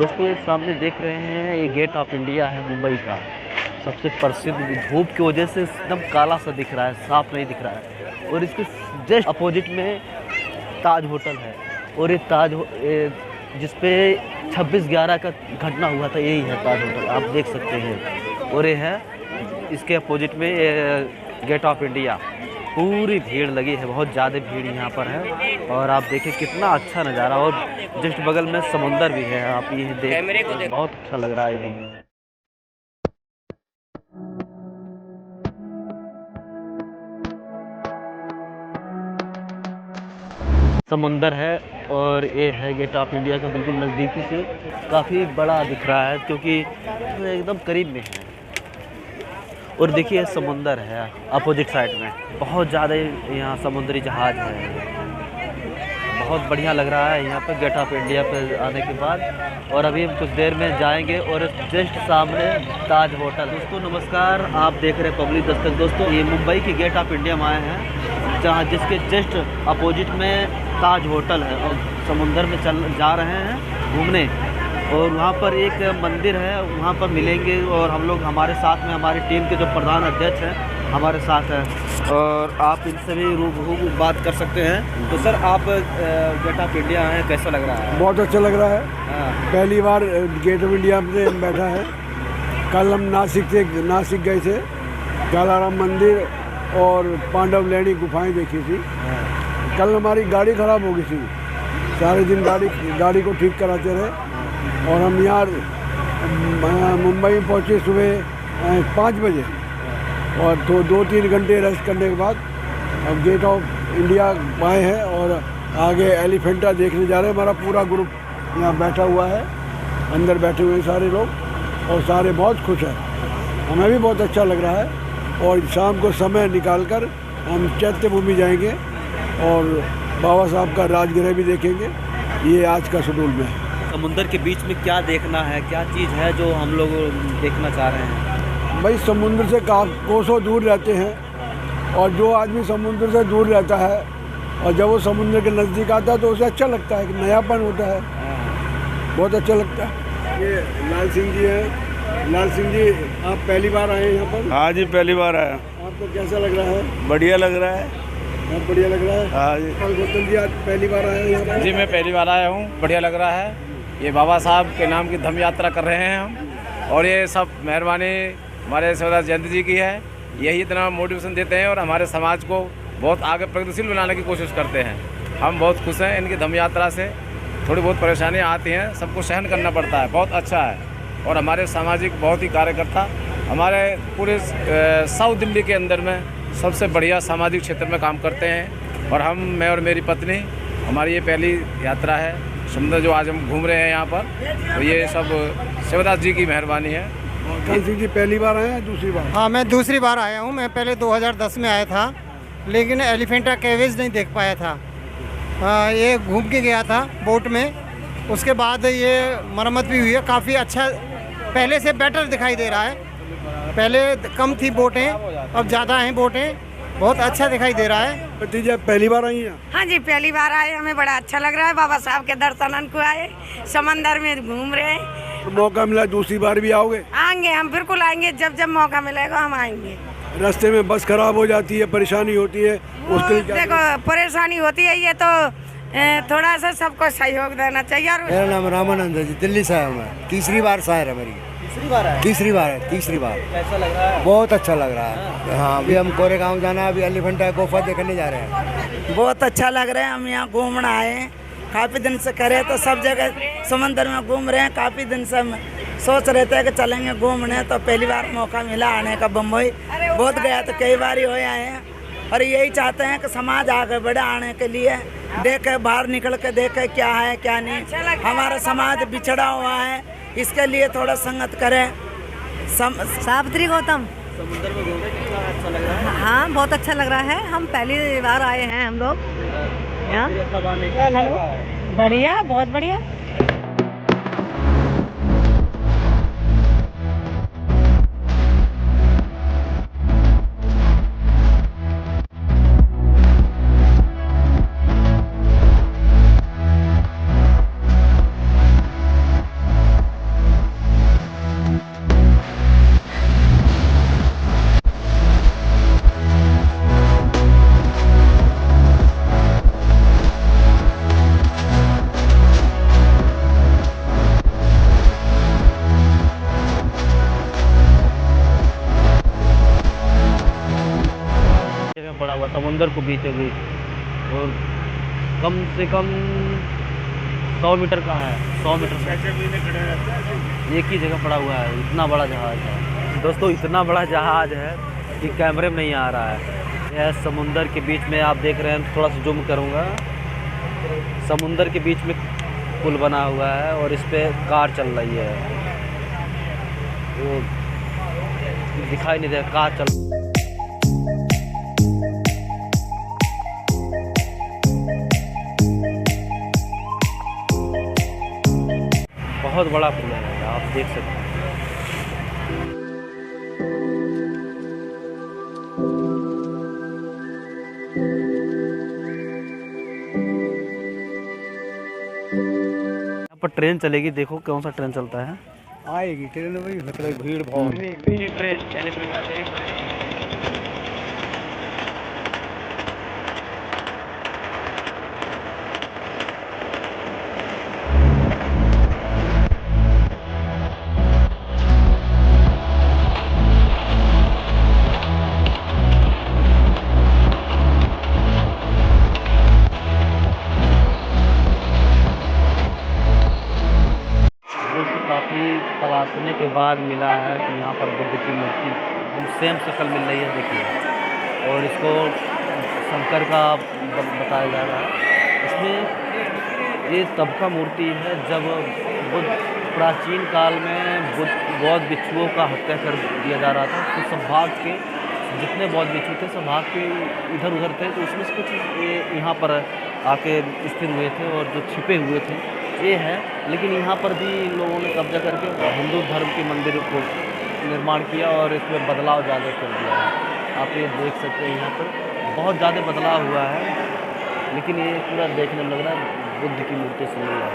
दोस्तों ये सामने देख रहे हैं, ये गेट ऑफ इंडिया है मुंबई का। सबसे प्रसिद्ध, धूप की वजह से एकदम काला सा दिख रहा है, साफ नहीं दिख रहा है। और इसके जस्ट अपोजिट में ताज होटल है। और ये जिसपे 26/11 का घटना हुआ था, यही है ताज होटल, आप देख सकते हैं। और ये है इसके अपोजिट में गेट ऑफ इंडिया। पूरी भीड़ लगी है, बहुत ज़्यादा भीड़ यहाँ पर है। और आप देखें कितना अच्छा नज़ारा, और जस्ट बगल में समुंदर भी है। आप ये देख, बहुत अच्छा लग रहा है ये। समुंदर है और ये है गेट ऑफ इंडिया का बिल्कुल नज़दीकी से। काफ़ी बड़ा दिख रहा है क्योंकि एकदम करीब में है। और देखिए समुंदर है अपोजिट साइड में, बहुत ज़्यादा यहाँ समुद्री जहाज़ है। बहुत बढ़िया लग रहा है यहाँ पे गेट ऑफ इंडिया पे आने के बाद। और अभी हम कुछ देर में जाएंगे और जस्ट सामने ताज होटल। दोस्तों नमस्कार, आप देख रहे हैं पब्लिक दस्तक। दोस्तों ये मुंबई की गेट ऑफ इंडिया में आए हैं, जहाँ जिसके जस्ट अपोजिट में ताज होटल है। और समुंदर में जा रहे हैं घूमने। और वहाँ पर एक मंदिर है, वहाँ पर मिलेंगे। और हम लोग, हमारे साथ में हमारी टीम के जो प्रधान अध्यक्ष हैं हमारे साथ हैं, और आप इनसे भी रूबरू बात कर सकते हैं। तो सर आप गेट ऑफ इंडिया हैं, कैसा लग रहा है? बहुत अच्छा लग रहा है। पहली बार गेट ऑफ इंडिया में बैठा है। कल हम नासिक गए थे, कालाराम मंदिर और पांडव लेणी गुफाएं देखी थी। कल हमारी गाड़ी ख़राब हो गई थी, सारे दिन गाड़ी को ठीक कराते रहे। और हम यहाँ मुंबई में पहुँचे सुबह 5 बजे, और 2-3 घंटे रेस्ट करने के बाद अब गेट ऑफ इंडिया आए हैं। और आगे एलिफेंटा देखने जा रहे हैं। हमारा पूरा ग्रुप यहाँ बैठा हुआ है, अंदर बैठे हुए हैं सारे लोग, और सारे बहुत खुश हैं। हमें भी बहुत अच्छा लग रहा है। और शाम को समय निकाल कर हम चैत्य भूमि जाएंगे और बाबा साहब का राजगृह भी देखेंगे। ये आज का शेड्यूल में है। समुंदर के बीच में क्या देखना है, क्या चीज़ है जो हम लोग देखना चाह रहे हैं? भाई समुद्र से कोसों दूर रहते हैं, और जो आदमी समुद्र से दूर रहता है और जब वो समुद्र के नज़दीक आता है तो उसे अच्छा लगता है, कि नयापन होता है, बहुत अच्छा लगता है। ये लाल सिंह जी हैं। लाल सिंह जी, आप पहली बार आए हैं यहाँ पर? हाँ जी, पहली बार आया। आपको कैसा लग रहा है? बढ़िया लग रहा है। बहुत बढ़िया लग रहा है। हाँ जी। और गौतम जी, आज पहली बार आए हैं यहाँ पर? जी मैं पहली बार आया हूँ, बढ़िया लग रहा है। ये बाबा साहब के नाम की धम यात्रा कर रहे हैं हम, और ये सब मेहरबानी हमारे शिवदास जयंती जी की है। यही इतना मोटिवेशन देते हैं और हमारे समाज को बहुत आगे प्रगतिशील बनाने की कोशिश करते हैं। हम बहुत खुश हैं इनकी धम यात्रा से। थोड़ी बहुत परेशानियाँ आती हैं, सबको सहन करना पड़ता है, बहुत अच्छा है। और हमारे सामाजिक बहुत ही कार्यकर्ता हमारे पूरे साउथ दिल्ली के अंदर में सबसे बढ़िया सामाजिक क्षेत्र में काम करते हैं। और मैं और मेरी पत्नी, हमारी ये पहली यात्रा है समुद्र जो आज हम घूम रहे हैं यहाँ पर, तो ये सब शिवदास जी की मेहरबानी है। सिंह जी पहली बार आए हैं, दूसरी बार? हाँ, मैं दूसरी बार आया हूँ। मैं पहले 2010 में आया था, लेकिन एलिफेंटा केवेज नहीं देख पाया था। ये घूम के गया था बोट में। उसके बाद ये मरम्मत भी हुई है, काफ़ी अच्छा, पहले से बेटर दिखाई दे रहा है। पहले कम थी बोटें, अब ज़्यादा हैं बोटें, बहुत अच्छा दिखाई दे रहा है। भतीजा पहली बार आई हैं? हाँ जी, पहली बार आए, हमें बड़ा अच्छा लग रहा है। बाबा साहब के दर्शन को आए, समंदर में घूम रहे हैं। तो मौका मिला दूसरी बार भी आओगे? आएंगे, हम बिल्कुल आएंगे, जब जब मौका मिलेगा हम आएंगे। रास्ते में बस खराब हो जाती है, परेशानी होती है, उसके लिए देखो परेशानी होती है, ये तो थोड़ा सा सबको सहयोग देना चाहिए। और मेरा नाम रामानंद है जी, दिल्ली से आया हूँ मैं। तीसरी बार शायर है मेरी। तीसरी बार है? तीसरी बार। कैसा लग रहा है? बहुत अच्छा लग रहा है। हाँ, अभी हम कोरेगांव जाना है, अभी एलिफेंटा गुफा देखने जा रहे हैं। बहुत अच्छा लग रहा है। हम यहाँ घूमना आए, काफ़ी दिन से करे तो सब जगह समंदर में घूम रहे हैं। काफ़ी दिन से हम सोच रहे थे कि चलेंगे घूमने, तो पहली बार मौका मिला आने का। बम्बई बहुत गया तो कई बार ही हो आए हैं, और यही चाहते हैं कि समाज आगे बढ़े। आने के लिए देखे, बाहर निकल के देखे क्या है क्या नहीं। हमारा समाज बिछड़ा हुआ है, इसके लिए थोड़ा संगत करें। सावित्री गौतम। समुद्र में घूमने कितना अच्छा लग रहा है? हाँ, बहुत अच्छा लग रहा है। हम पहली बार आए हैं हम लोग यहाँ। बढ़िया, बहुत बढ़िया। समुंदर को बीचोगे और कम से कम 100 मीटर का है, 100 मीटर से एक ही जगह पड़ा हुआ है। इतना बड़ा जहाज़ है दोस्तों, इतना बड़ा जहाज़ है कि कैमरे में नहीं आ रहा है। यह समुंदर के बीच में आप देख रहे हैं, थोड़ा सा जूम करूँगा। समुंदर के बीच में पुल बना हुआ है और इस पे कार चल रही है। वो दिखाई नहीं दे रहा, कार चल। बहुत बड़ा पुल है, आप देख सकते हैं। यहाँ पर ट्रेन चलेगी, देखो कौन सा ट्रेन चलता है। आएगी ट्रेन में, मतलब भीड़ बहुत। काफ़ी तलाशने के बाद मिला है कि यहाँ पर बुद्ध की मूर्ति सेम शक्ल मिल रही है, देखिए। और इसको शंकर का बताया जा रहा है। इसमें ये तब का मूर्ति है जब बुद्ध प्राचीन काल में बौद्ध भिक्षुओं का हत्या कर दिया जा रहा था। तो सब भाग के जितने बौद्ध भिक्षु थे सब भाग के इधर उधर थे, तो उसमें से कुछ ये यहाँ पर आके स्थिर हुए थे और जो छिपे हुए थे ये है। लेकिन यहाँ पर भी लोगों ने कब्जा करके हिंदू धर्म के मंदिर को निर्माण किया और इसमें बदलाव ज़्यादा कर दिया है। आप ये देख सकते हैं, यहाँ पर बहुत ज़्यादा बदलाव हुआ है। लेकिन ये पूरा देखने में लग रहा है बुद्ध की मूर्ति से नहीं है।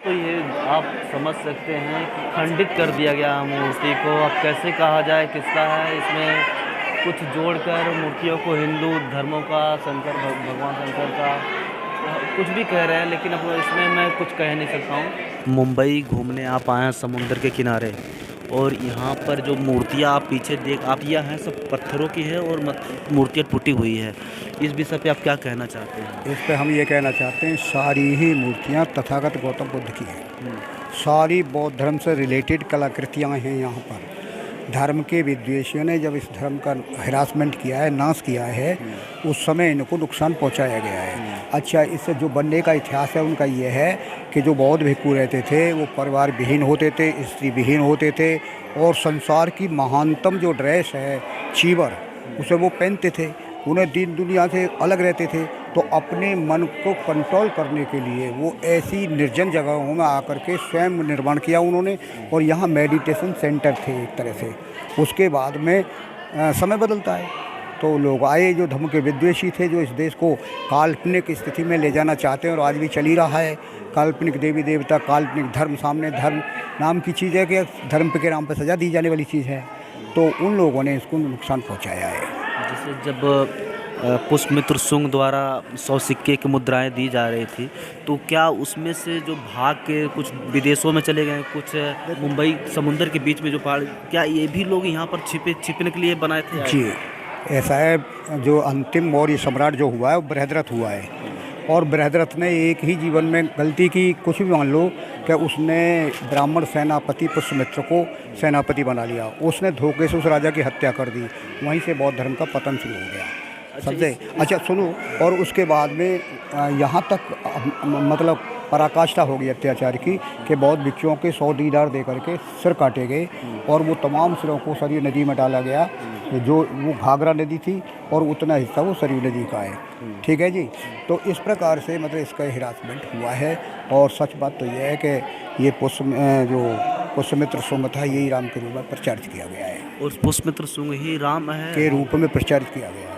तो ये आप समझ सकते हैं कि खंडित कर दिया गया मूर्ति को। अब कैसे कहा जाए किसका है, इसमें कुछ जोड़कर मूर्तियों को हिंदू धर्मों का, भगवान शंकर का कुछ भी कह रहे हैं, लेकिन अब इसमें मैं कुछ कह नहीं सकता हूँ। मुंबई घूमने आप आए हैं समुद्र के किनारे, और यहाँ पर जो मूर्तियाँ आप पीछे आप यह हैं सब पत्थरों की है और मूर्तियाँ टूटी हुई है। इस विषय पे आप क्या कहना चाहते हैं? इस पे हम ये कहना चाहते हैं, सारी ही मूर्तियाँ तथागत गौतम बुद्ध की हैं। सारी बौद्ध धर्म से रिलेटेड कलाकृतियाँ हैं यहाँ पर। धर्म के विद्वेषियों ने जब इस धर्म का हिरासमेंट किया है, नाश किया है, उस समय इनको नुकसान पहुंचाया गया है। अच्छा, इससे जो बनने का इतिहास है उनका ये है कि जो बौद्ध भिक्षु रहते थे वो परिवार विहीन होते थे, स्त्री विहीन होते थे, और संसार की महानतम जो ड्रेस है चीवर, उसे वो पहनते थे। उन्हें दीन दुनिया से अलग रहते थे। तो अपने मन को कंट्रोल करने के लिए वो ऐसी निर्जन जगहों में आकर के स्वयं निर्माण किया उन्होंने, और यहाँ मेडिटेशन सेंटर थे एक तरह से। उसके बाद में समय बदलता है तो लोग आए जो धर्म के विद्वेषी थे, जो इस देश को काल्पनिक स्थिति में ले जाना चाहते हैं, और आज भी चल ही रहा है। काल्पनिक देवी देवता, काल्पनिक धर्म, सामने धर्म नाम की चीज़ है कि धर्म के नाम पर सज़ा दी जाने वाली चीज़ है। तो उन लोगों ने इसको नुकसान पहुँचाया है। जैसे जब पुष्पमित्र सुंग द्वारा 100 सिक्के की मुद्राएं दी जा रही थी, तो क्या उसमें से जो भाग के कुछ विदेशों में चले गए, कुछ मुंबई समुंदर के बीच में जो पहाड़, क्या ये भी लोग यहाँ पर छिपने के लिए बनाए थे? जी, ऐसा है। जो अंतिम मौर्य सम्राट जो हुआ है वो बृहद्रथ हुआ है, और बृहद्रथ ने एक ही जीवन में गलती की, कुछ भी मान लो, कि उसने ब्राह्मण सेनापति पुष्पमित्र को सेनापति बना लिया। उसने धोखे से उस राजा की हत्या कर दी। वहीं से बौद्ध धर्म का पतन शुरू हो गया। समझे? अच्छा सुनो, और उसके बाद में यहाँ तक मतलब पराकाष्ठा हो गई अत्याचार की कि बौद्ध भिक्षुओं के 100 दीनार दे करके सिर काटे गए, और वो तमाम सिरों को सरयू नदी में डाला गया। जो वो घाघरा नदी थी और उतना हिस्सा वो सरयू नदी का है। ठीक है जी। तो इस प्रकार से मतलब इसका हिरासमेंट हुआ है। और सच बात तो यह है कि ये पुष्पमित्र सुंग था, यही राम के रूप में प्रचारित किया गया है। और पुष्पमित्र सुंग ही राम है के रूप में प्रचारित किया गया है।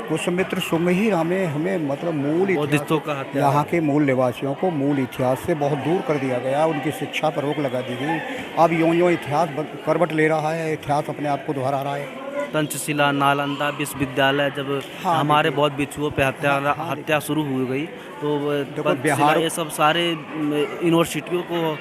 पुष्पमित्र सुंग ही हमें मतलब मूल यहाँ के मूल निवासियों को मूल इतिहास से बहुत दूर कर दिया गया। उनकी शिक्षा पर रोक लगा दी गई। अब यूँ इतिहास करवट ले रहा है, इतिहास अपने आप को दोहरा रहा है। तंचशिला नालंदा विश्वविद्यालय जब हमारे बौद्ध भिक्षुओं पे हत्या शुरू हो गई, तो बिहार ये सब सारे यूनिवर्सिटियों को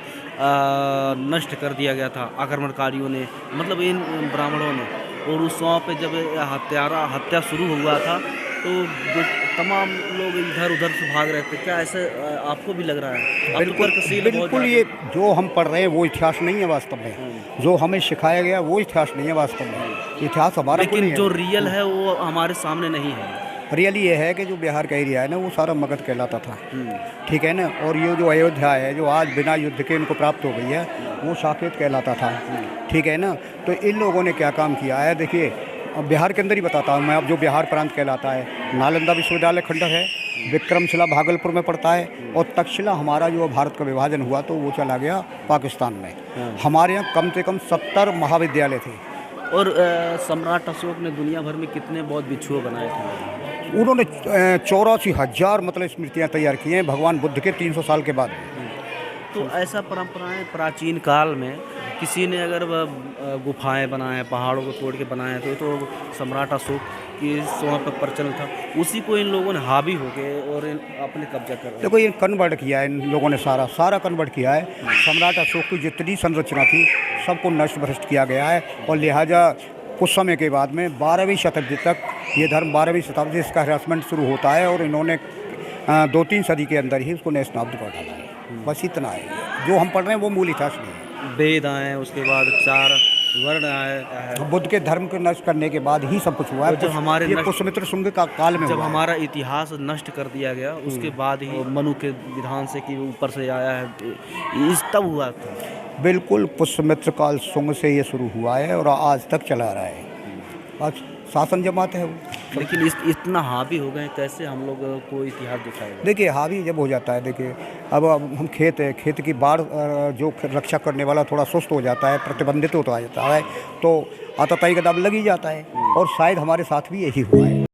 नष्ट कर दिया गया था आक्रमणकारियों ने, मतलब इन ब्राह्मणों ने। और उस समय पे जब हत्या शुरू हुआ था, तो जो तमाम लोग इधर उधर से भाग रहे थे, क्या ऐसे आपको भी लग रहा है? अब तो तर्कशील है बहुत बिल्कुल, ये जो हम पढ़ रहे हैं वो इतिहास नहीं है वास्तव में, जो हमें सिखाया गया वो इतिहास नहीं है वास्तव में, इतिहास हमारा कोई लेकिन नहीं जो है। रियल है वो हमारे सामने नहीं है। रियली ये है कि जो बिहार का एरिया है ना वो सारा मगध कहलाता था, ठीक है ना। और ये जो अयोध्या है जो आज बिना युद्ध के इनको प्राप्त हो गई है वो साकेत कहलाता था, ठीक है ना। तो इन लोगों ने क्या काम किया है, देखिए अब बिहार के अंदर ही बताता हूँ मैं, अब जो बिहार प्रांत कहलाता है, नालंदा विश्वविद्यालय खंडक है, विक्रमशिला भागलपुर में पड़ता है, और तक्षशिला हमारा जो भारत का विभाजन हुआ तो वो चला गया पाकिस्तान में। हमारे यहाँ कम से कम 70 महाविद्यालय थे। और सम्राट अशोक ने दुनिया भर में कितने बौद्ध भिक्षुओं बनाए थे? उन्होंने 84,000 मतलब स्मृतियाँ तैयार की हैं भगवान बुद्ध के 300 साल के बाद। तो ऐसा परंपराएं प्राचीन काल में किसी ने अगर गुफाएं बनाए, पहाड़ों को तोड़ के बनाए तो सम्राट अशोक की वहाँ पर प्रचलन था, उसी को इन लोगों ने हावी हो गए और अपने कब्जा कर रहे। देखो ये कन्वर्ट किया है इन लोगों ने, सारा कन्वर्ट किया है। सम्राट अशोक की जितनी संरचना थी सबको नष्ट भ्रष्ट किया गया है, और लिहाजा कुछ समय के बाद में 12वीं शताब्दी तक ये धर्म 12वीं शताब्दी इसका हरासमेंट शुरू होता है, और इन्होंने 2-3 सदी के अंदर ही उसको नेस्तनाबूद कर डाला है। बस इतना है, जो हम पढ़ रहे हैं वो मूल इतिहास नहीं है। वेद आए, उसके बाद 4 वर्ण आए, बुद्ध के धर्म को नष्ट करने के बाद ही सब कुछ हुआ है। जब हमारे पुष्यमित्र शुंग का काल में जब हुआ है। हमारा इतिहास नष्ट कर दिया गया उसके बाद ही मनु के विधान से कि ऊपर से आया है, इस तब हुआ था। बिल्कुल, पुष्यमित्र काल शुंग से ये शुरू हुआ है और आज तक चला रहा है। आज शासन जमाते हैं वो। लेकिन इतना हावी हो गए, कैसे हम लोग को इतिहास दिखाएगा? देखिए हावी जब हो जाता है, देखिए अब हम खेत की बाढ़ जो रक्षा करने वाला थोड़ा सुस्त हो जाता है, प्रतिबंधित होता जाता है, तो आतताई का दाब लग ही जाता है, और शायद हमारे साथ भी यही हुआ है।